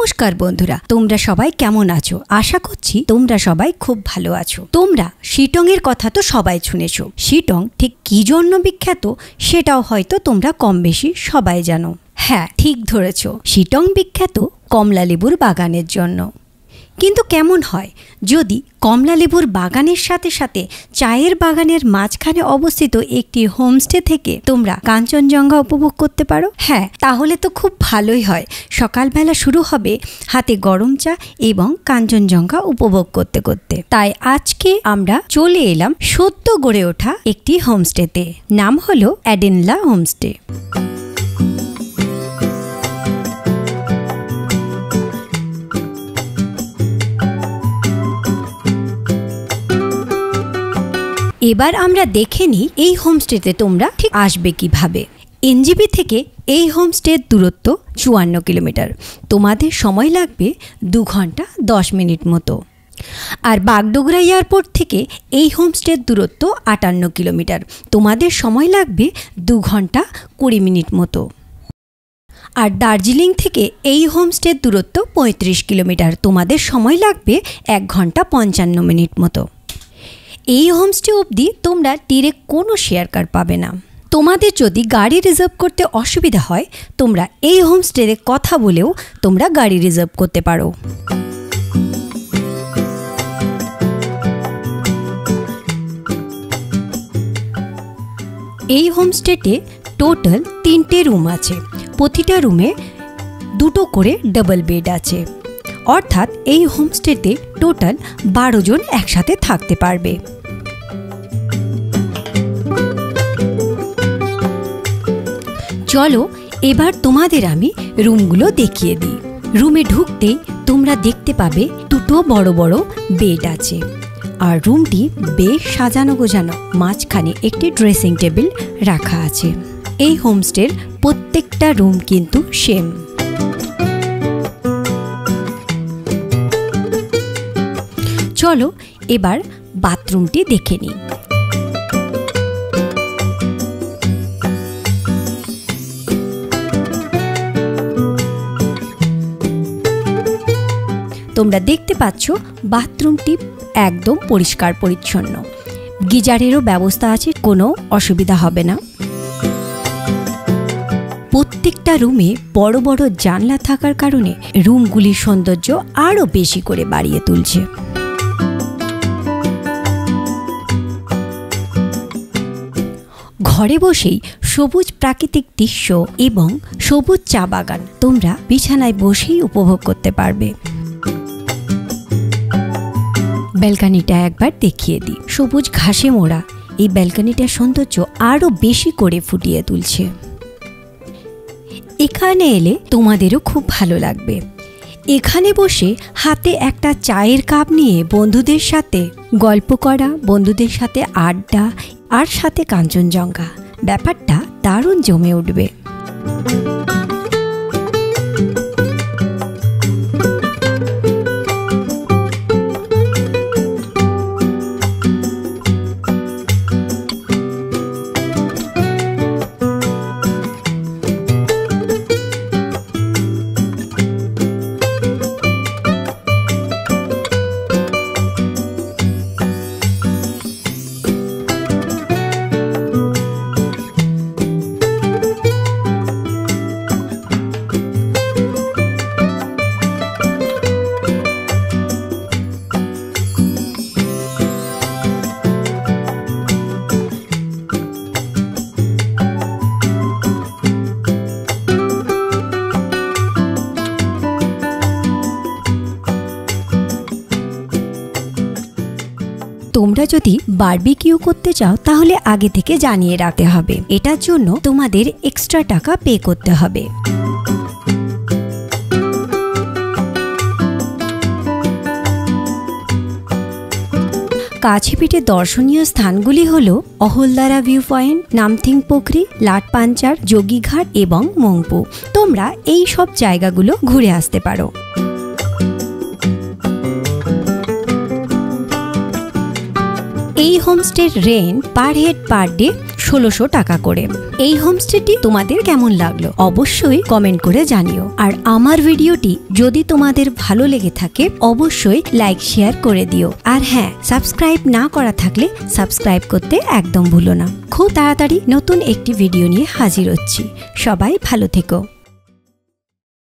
নমস্কার বন্ধুরা, তোমরা সবাই কেমন আছো? আশা করছি তোমরা সবাই খুব ভালো আছো। তোমরা শিটং এর কথা তো সবাই শুনেছো। শিটং ঠিক কি জন্য বিখ্যাত সেটাও হয়তো তোমরা কম বেশি সবাই জানো। হ্যাঁ, ঠিক ধরেছো, শিটং বিখ্যাত কমলা লেবুর বাগানের জন্য। কিন্তু কেমন হয় যদি কমলা লেবুর বাগানের সাথে সাথে চায়ের বাগানের মাঝখানে অবস্থিত একটি হোমস্টে থেকে তোমরা কাঞ্চনজঙ্ঘা উপভোগ করতে পারো? হ্যাঁ, তাহলে তো খুব ভালোই হয়। সকালবেলা শুরু হবে হাতে গরম চা এবং কাঞ্চনজঙ্ঘা উপভোগ করতে করতে। তাই আজকে আমরা চলে এলাম সদ্য গড়ে ওঠা একটি হোমস্টেতে। নাম হলো অ্যাডেনলা হোমস্টে। এবার আমরা দেখে নিই এই হোমস্টেতে তোমরা ঠিক আসবে কিভাবে। এনজেপি থেকে এই হোমস্টের দূরত্ব 54 কিলোমিটার। তোমাদের সময় লাগবে 2 ঘন্টা 10 মিনিট মতো। আর বাগডোগরা এয়ারপোর্ট থেকে এই হোমস্টের দূরত্ব 58 কিলোমিটার। তোমাদের সময় লাগবে 2 ঘন্টা 20 মিনিট মতো। আর দার্জিলিং থেকে এই হোমস্টের দূরত্ব 35 কিলোমিটার। তোমাদের সময় লাগবে 1 ঘন্টা 55 মিনিট মতো। এই হোমস্টে অবধি তোমরা ডিরেক্ট কোনো শেয়ার কার পাবে না। তোমাদের যদি গাড়ি রিজার্ভ করতে অসুবিধা হয়, তোমরা এই হোমস্টেতে কথা বলেও তোমরা গাড়ি রিজার্ভ করতে পারো। এই হোমস্টেতে টোটাল 3টে রুম আছে। প্রতিটা রুমে 2টো করে ডাবল বেড আছে। অর্থাৎ এই হোমস্টেতে টোটাল 12 জন একসাথে থাকতে পারবে। চলো এবার তোমাদের আমি রুমগুলো দেখিয়ে দিই। রুমে ঢুকতেই তোমরা দেখতে পাবে 2টো বড় বড় বেড আছে। আর রুমটি বেশ সাজানো গোছানো। মাঝখানে একটি ড্রেসিং টেবিল রাখা আছে। এই হোমস্টের প্রত্যেকটা রুম কিন্তু সেম। চলো এবার বাথরুমটি দেখে নিই। তোমরা দেখতে পাচ্ছ বাথরুমটি একদম পরিষ্কার পরিচ্ছন্ন। গিজারেরও ব্যবস্থা আছে, কোনো অসুবিধা হবে না। প্রত্যেকটা রুমে বড় বড় জানলা থাকার কারণে রুমগুলির সৌন্দর্য আরও বেশি করে বাড়িয়ে তুলছে। ঘরে বসেই সবুজ প্রাকৃতিক দৃশ্য এবং সবুজ চা বাগান তোমরা বিছানায় বসেই উপভোগ করতে পারবে। ব্যালকনিটা একবার দেখিয়ে দিই। সবুজ ঘাসে মোড়া এই ব্যালকনিটার সৌন্দর্য আরও বেশি করে ফুটিয়ে তুলছে। এখানে এলে তোমাদেরও খুব ভালো লাগবে। এখানে বসে হাতে একটা চায়ের কাপ নিয়ে বন্ধুদের সাথে গল্প করা, বন্ধুদের সাথে আড্ডা, আর সাথে কাঞ্চনজঙ্ঘা, ব্যাপারটা দারুণ জমে উঠবে। তোমরা যদি বারবিকিউ করতে চাও তাহলে আগে থেকে জানিয়ে রাখতে হবে। এটার জন্য তোমাদের এক্সট্রা টাকা পে করতে হবে। কাছে পিঠে দর্শনীয় স্থানগুলি হলো অহলদারা ভিউ পয়েন্ট, নামথিং পোখরি, লাটপাঞ্চার, যোগীঘাট এবং মংপু। তোমরা এই সব জায়গাগুলো ঘুরে আসতে পারো। এই হোমস্টের rent per head per day 1600 টাকা করে। এই হোমস্টেটি তোমাদের কেমন লাগলো অবশ্যই কমেন্ট করে জানিও। আর আমার ভিডিওটি যদি তোমাদের ভালো লেগে থাকে অবশ্যই লাইক শেয়ার করে দিও। আর হ্যাঁ, সাবস্ক্রাইব না করা থাকলে সাবস্ক্রাইব করতে একদম ভুলো না। খুব তাড়াতাড়ি নতুন একটি ভিডিও নিয়ে হাজির হচ্ছি। সবাই ভালো থেকো।